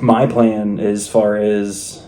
My plan, as far as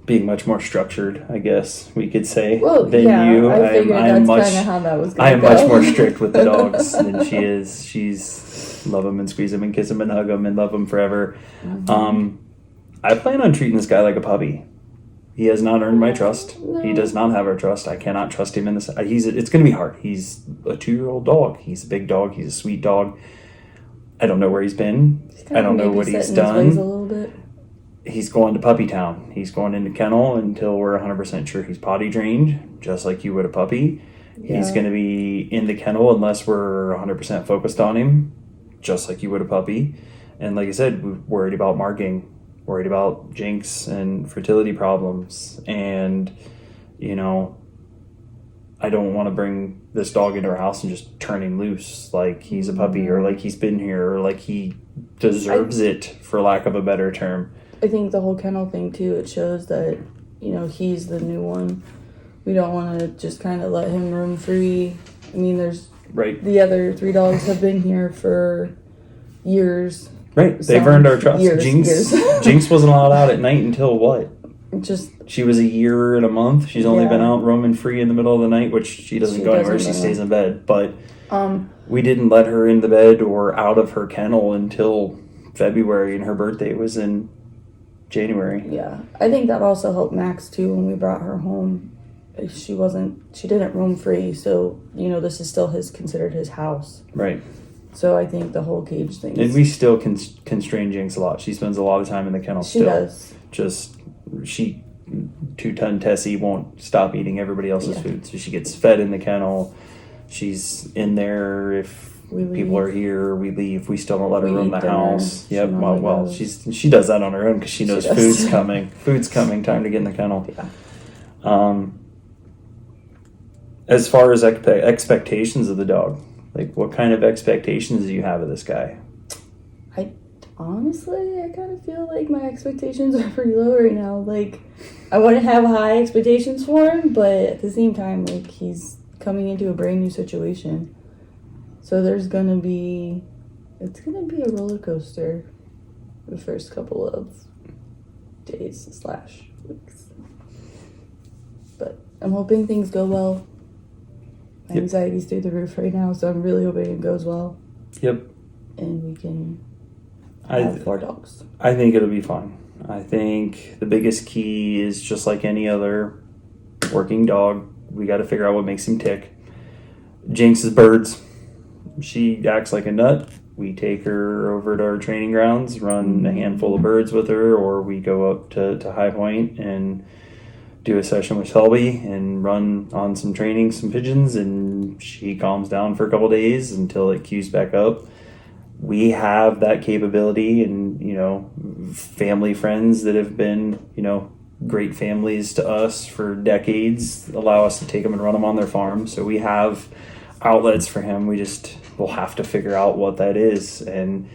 being much more structured, I guess we could say, than you. I figured that's kind of how that was going to go. I am much more strict with the dogs than she is. She's love them and squeeze them and kiss them and hug them and love them forever. Mm-hmm. I plan on treating this guy like a puppy. He has not earned my trust. No. He does not have our trust. I cannot trust him in this. It's going to be hard. He's a 2-year-old dog. He's a big dog. He's a sweet dog. I don't know where he's been. I don't know what he's done. His ways a little bit. He's going to puppy town. He's going into kennel until we're 100% sure he's potty trained, just like you would a puppy. Yeah. He's going to be in the kennel unless we're 100% focused on him, just like you would a puppy. And like I said, we're worried about marking, worried about Jinx and fertility problems. And, I don't want to bring this dog into our house and just turn him loose like he's a puppy or like he's been here or like he deserves it, for lack of a better term. I think the whole kennel thing, too, it shows that, he's the new one. We don't want to just kind of let him roam free. I mean, the other 3 dogs have been here for years. Right. They've earned our trust. Jinx wasn't allowed out at night until what? She was 1 year and a month. She's only been out roaming free in the middle of the night, which she doesn't go anywhere. She stays in bed. But we didn't let her in the bed or out of her kennel until February, and her birthday was in January. Yeah. I think that also helped Max, too, when we brought her home. She didn't roam free, so, this is still considered his house. Right. So I think the whole cage thing. And we still constrain Jinx a lot. She spends a lot of time in the kennel still. She does. Just, 2-ton Tessie won't stop eating everybody else's food. So she gets fed in the kennel. She's in there if people are here, we leave. We still don't let her roam the house. Yep. Well, she does that on her own because she knows food's coming. Food's coming. Time to get in the kennel. Yeah. As far as expectations of the dog, like what kind of expectations do you have of this guy? Honestly, I kind of feel like my expectations are pretty low right now. Like, I want to have high expectations for him, but at the same time, like, he's coming into a brand new situation. So it's going to be a roller coaster the first couple of days / weeks. But I'm hoping things go well. My anxiety's through the roof right now, so I'm really hoping it goes well. Yep. And we can have 4 dogs. I think it'll be fine. I think the biggest key is just like any other working dog, we got to figure out what makes him tick. Jinx is birds. She acts like a nut. We take her over to our training grounds, run a handful of birds with her, or we go up to High Point and do a session with Shelby and run on some training, some pigeons, and she calms down for a couple days until it cues back up. We have that capability, and, family friends that have been, great families to us for decades allow us to take them and run them on their farm. So we have outlets for him. We'll have to figure out what that is. And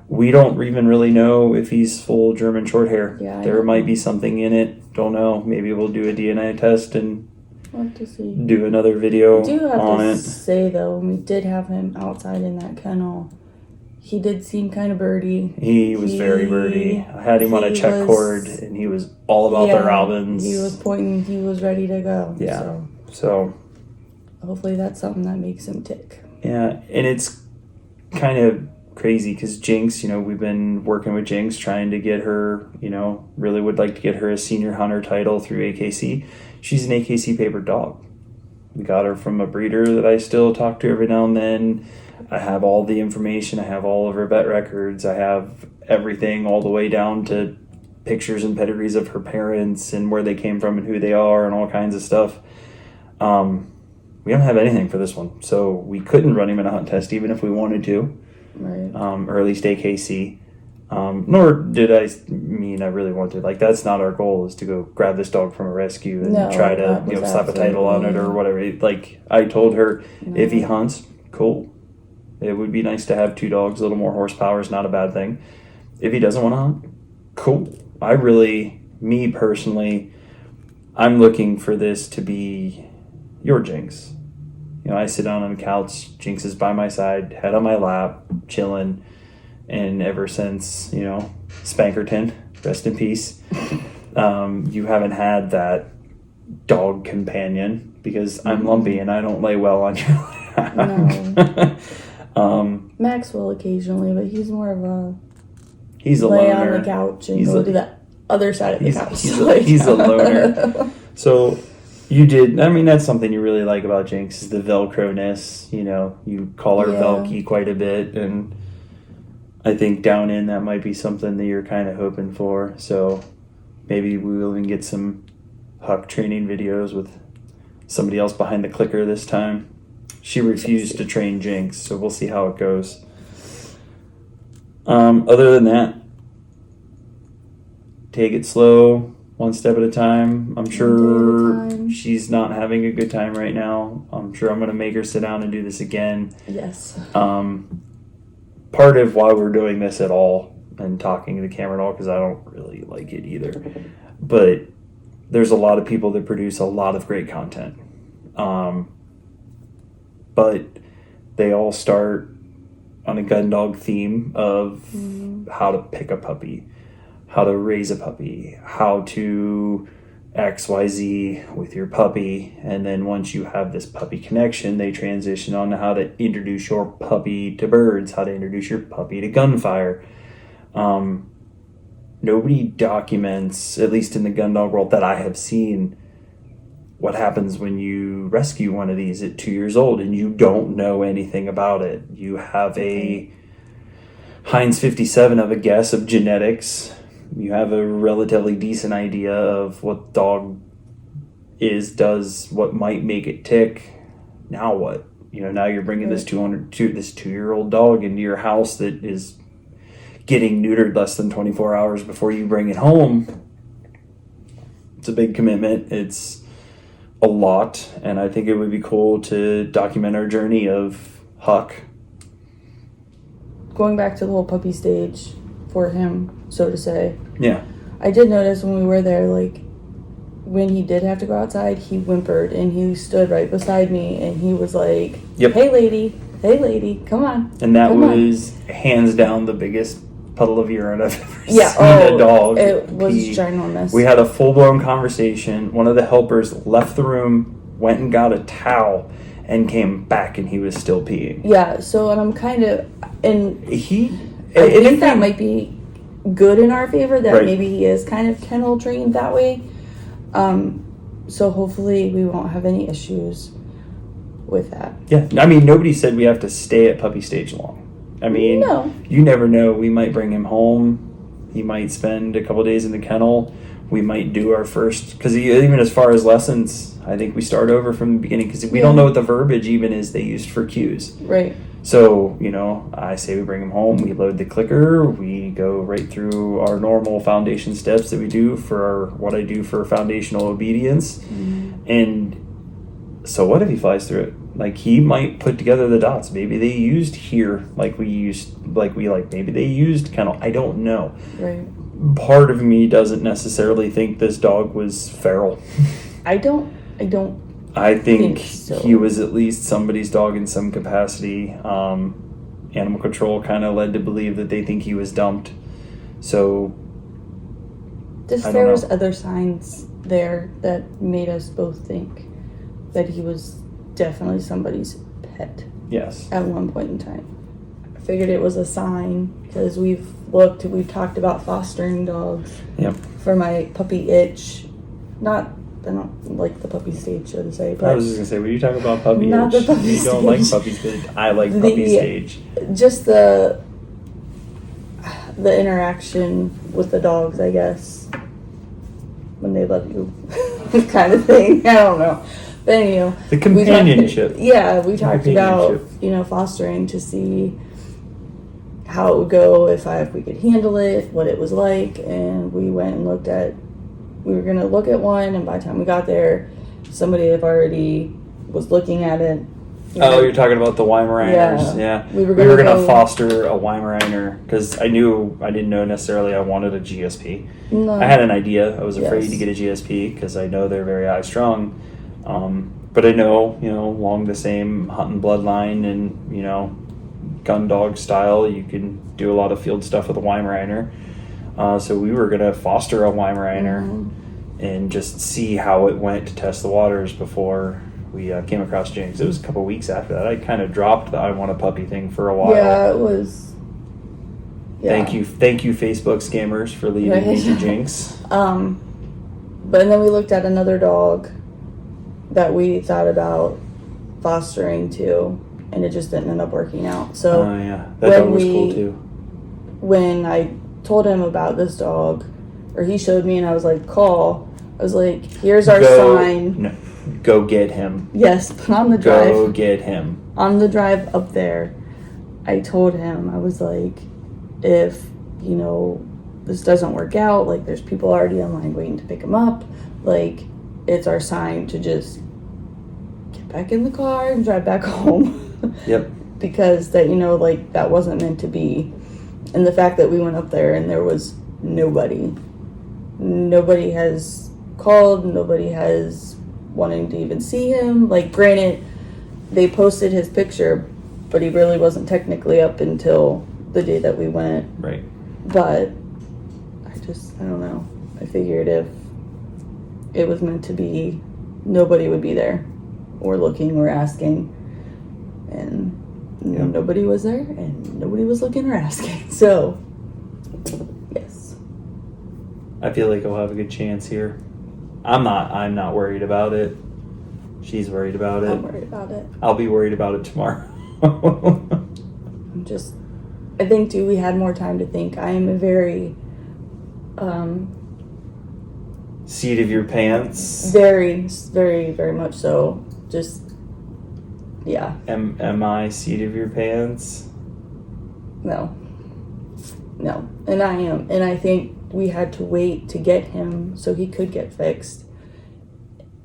we don't even really know if he's full German short hair. Yeah, there might be something in it. Don't know. Maybe we'll do a DNA test and do another video on it. I do have to say, though, when we did have him outside in that kennel, he did seem kind of birdy. He was very birdy. I had him on a check cord, and he was all about the Robins. He was pointing. He was ready to go. Yeah. So hopefully that's something that makes him tick. Yeah, and it's kind of crazy because Jinx, we've been working with Jinx trying to get her, really would like to get her a senior hunter title through AKC. She's an AKC papered dog. We got her from a breeder that I still talk to every now and then. I have all the information. I have all of her vet records. I have everything all the way down to pictures and pedigrees of her parents and where they came from and who they are and all kinds of stuff. We don't have anything for this one. So we couldn't run him in a hunt test even if we wanted to. Right. Or at least AKC. Nor did I really want to. Like, that's not our goal, is to go grab this dog from a rescue and try to slap a title on it or whatever. Like, I told her, if he hunts, cool. It would be nice to have 2 dogs. A little more horsepower is not a bad thing. If he doesn't want to hunt, cool. Me personally, I'm looking for this to be your Jinx. I sit down on the couch, Jinx is by my side, head on my lap, chilling. and ever since, you know, Spankerton, rest in peace, you haven't had that dog companion because I'm lumpy and I don't lay well on your lap. No. Max will occasionally, but he's more of a he's a lay loner on the couch and go to the other side of the couch. He's a loner. So you did, I mean, that's something you really like about Jinx is the Velcro-ness. You know, you call her Velky quite a bit, and I think down in that might be something that you're kind of hoping for. So maybe we will even get some Huck training videos with somebody else behind the clicker this time. She refused to train Jinx, so we'll see how it goes. Other than that, take it slow, one step at a time. I'm sure she's not having a good time right now. I'm sure I'm going to make her sit down and do this again. Yes. Part of why we're doing this at all and talking to the camera at all, because I don't really like it either, but there's a lot of people that produce a lot of great content. But they all start on a gun dog theme of how to pick a puppy, how to raise a puppy, how to XYZ with your puppy. And then once you have this puppy connection, they transition on to how to introduce your puppy to birds, how to introduce your puppy to gunfire. Nobody documents, at least in the gun dog world that I have seen, what happens when you rescue one of these at 2 years old and you don't know anything about it. You have a Heinz 57 of a guess of genetics. You have a relatively decent idea of what dog does, what might make it tick. Now what? You know, now you're bringing this 2-year-old dog into your house that is getting neutered less than 24 hours before you bring it home. It's a big commitment. It's a lot, and I think it would be cool to document our journey of Huck. Going back to the whole puppy stage for him, so to say. Yeah. I did notice when we were there, like, when he did have to go outside, he whimpered, and he stood right beside me, and he was like, hey lady, come on. And that was hands down the biggest puddle of urine I've ever seen a dog. It was ginormous. We had a full-blown conversation. One of the helpers left the room, went and got a towel, and came back, and he was still peeing. Yeah, so, and I'm kind of, and I think that might be good in our favor, that maybe he is kind of kennel trained that way. So hopefully we won't have any issues with that. Yeah, I mean, nobody said we have to stay at puppy stage long. I mean, no. You never know. We might bring him home. He might spend a couple days in the kennel. We might do our first, because even as far as lessons, I think we start over from the beginning, because we don't know what the verbiage even is they used for cues. Right. So, you know, I say we bring him home, we load the clicker, we go right through our normal foundation steps that we do for what I do for foundational obedience. Mm-hmm. And so what if he flies through it? Like, he might put together the dots. Maybe they used here maybe they used kennel. I don't know. Right. Part of me doesn't necessarily think this dog was feral. I think so. He was at least somebody's dog in some capacity. Animal control kind of led to believe that they think he was dumped. So, there was other signs there that made us both think that he was definitely somebody's pet. Yes. At one point in time. I figured it was a sign, because we've talked about fostering dogs. Yep. For my puppy itch. I don't like the puppy stage, so to say. But I was just going to say, when you talk about puppy not itch, the puppy you stage. don't like puppy stage. I like puppy stage. Just the interaction with the dogs, I guess. When they love you. kind of thing. I don't know. But anyhow. The companionship. We talked about, fostering to see how it would go if we could handle it, what it was like, and we went and we were going to look at one, and by the time we got there, somebody had already was looking at it. You're talking about the Weimaraners. Yeah. We were going to foster a Weimaraner, because I didn't know necessarily I wanted a GSP. No. I had an idea. I was afraid to get a GSP, because I know they're very high strung. But I know, along the same hunting bloodline and, gun dog style. You can do a lot of field stuff with a Weimaraner. So we were going to foster a Weimaraner and just see how it went to test the waters before we came across Jinx. It was a couple weeks after that. I kind of dropped the I want a puppy thing for a while. Yeah, it was. Yeah. Thank you, Facebook scammers, for leading me to Jinx. But then we looked at another dog that we thought about fostering too, and it just didn't end up working out. So yeah, that dog was cool too. When I told him about this dog, or he showed me, and I was like, call. I was like, here's our sign. No, go get him. Yes, but on the drive. Go get him. On the drive up there, I told him, I was like, if, you know, this doesn't work out, like, there's people already in line waiting to pick him up, like, it's our sign to just get back in the car and drive back home. Yep. Because that, you know, like, that wasn't meant to be. And the fact that we went up there and there was nobody has called, nobody has wanting to even see him. Like, granted, they posted his picture, but he really wasn't technically up until the day that we went. Right. But I don't know. I figured if it was meant to be, nobody would be there or looking or asking. And nobody was there and nobody was looking or asking. So, yes. I feel like I'll have a good chance here. I'm not worried about it. She's worried about it. I'm worried about it. I'll be worried about it tomorrow. I think too, we had more time to think. I am a very seat of your pants. Very, very, very much so. Just, yeah. Am I seat of your pants? No. And I am. And I think we had to wait to get him so he could get fixed.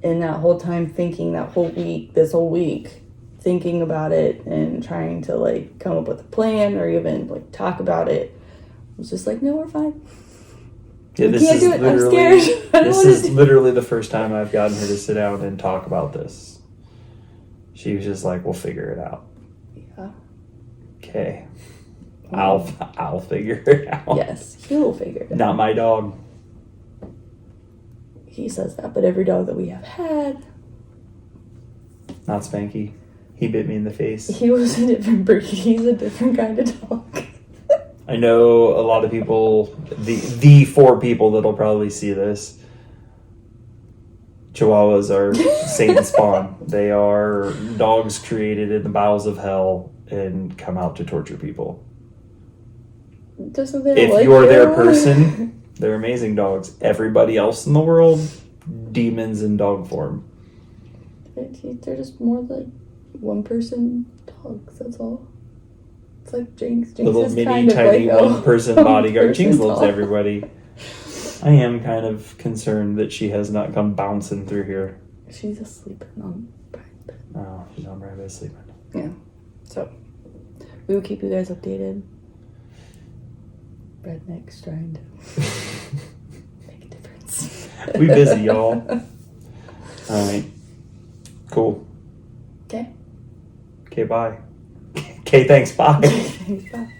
And that whole time thinking, this whole week, thinking about it and trying to, like, come up with a plan or even, like, talk about it, I was just like, no, we're fine. Yeah, I can't do it. I'm scared. This is literally the first time I've gotten her to sit down and talk about this. She was just like, we'll figure it out. Yeah. Okay. I'll figure it out. Yes, he will figure it out. Not my dog. He says that, but every dog that we have had. Not Spanky. He bit me in the face. He was a different breed. He's a different kind of dog. I know a lot of people, the 4 people that'll probably see this, Chihuahuas are Satan spawn. They are dogs created in the bowels of hell and come out to torture people. Just so they don't If like you're you. their person, they're amazing dogs. Everybody else in the world, demons in dog form. They're just more like one-person dogs, that's all. It's like Jinx. Little is mini, kind of tiny like one-person bodyguard. Jinx loves dog. everybody. I am kind of concerned that she has not come bouncing through here. She's asleep on Brian's bed. Oh, she's on Brian's bed sleeping. Yeah. So, we will keep you guys updated. Redneck's trying to make a difference. We busy, y'all. All right. Cool. Okay. Okay, bye. Okay, thanks. Bye. Thanks, bye.